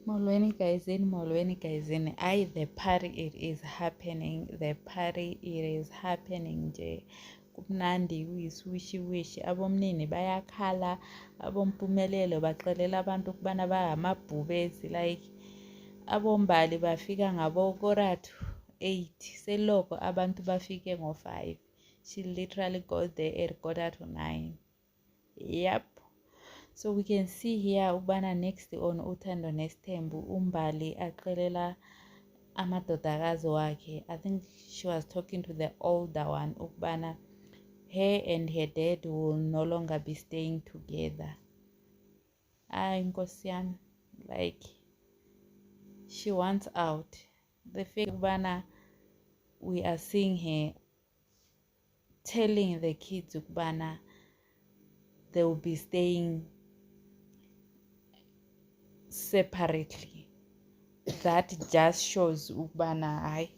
Molweni guys in. The party it is happening. The party it is happening nje. Kumnandi kuyiswishi abomnini bayakhala, abompumelelo baxelela abantu ukubana bahamabhubezi, like abombali bafika ngabokorathu 8 seloko abantu bafike ngo5. She literally got there at 8:45. Yep. So we can see here ubana next on Uthando Nesthembu umbali axelela amadodakazi wakhe. I think she was talking to the older one ukubana her and her dad will no longer be staying together. Nkosi yami, like she wants out. The fact ukubana we are seeing her telling the kids ukubana they will be staying separately, that just shows ukubana hayi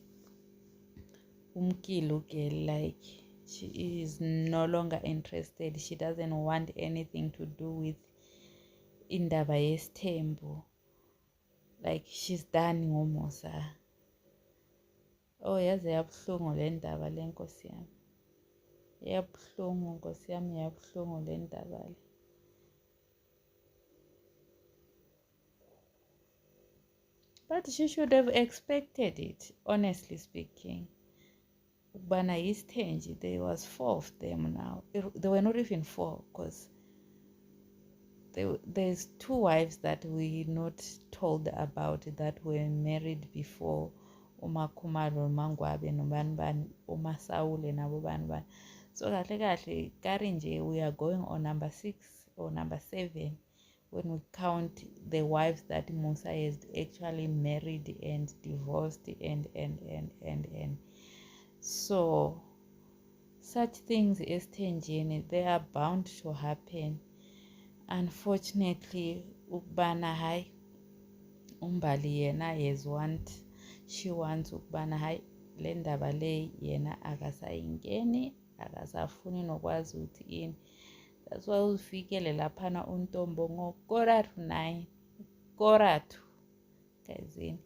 umkile girl, like she is no longer interested. She doesn't want anything to do with indaba yesithembu, like she's done ngomusa. Oh yaze yabuhlungu le ndaba le nkosi yami, yabuhlungu nkosi yami, yabuhlungu le ndaba le. But she should have expected it, honestly speaking. Bana Istenji, there was 4 of them now. There were not even 4, because there's 2 wives that we not told about that were married before uMakhumalo, uMangwabe, nobanibani, uMasaule nabo banibani. So kahle kahle we are going on number 6 or number 7 when we count the wives that Musa has actually married and divorced and so such things eSthenjini, they are bound to happen. Unfortunately ukubana hayi umbali yena she wants ukubana hayi le ndaba le yena akasayingeni, akasafuni nokwazi ukuthi ini. That's why ufikele laphana uNtombo ngokorathu 9 korathu guys in.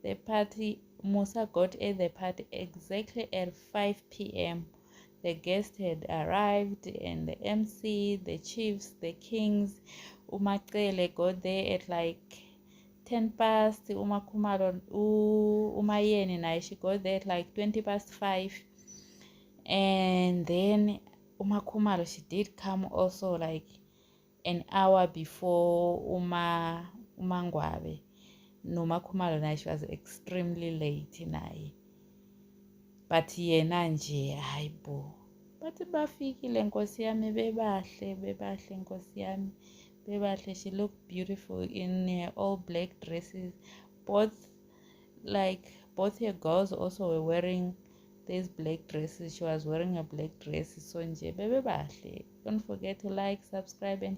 The party, Musa got at the party exactly at 5 p.m. The guests had arrived and the MC, the chiefs, the kings. Umacele got there at like 10 past. Umakhumalo, Umayeni naye, she got there at like 20 past 5. And then Umakhumalo, she did come also like an hour before Umangwabe. Nomakhumalo naye, she was extremely late naye. But yena nje hayibo. But bafikile nkosi yami, bebahle nkosi yami, bebahle. She looked beautiful in her all black dresses. Both her girls also were wearing these black dresses. She was wearing a black dress. So nje bebahle. Don't forget to like, subscribe and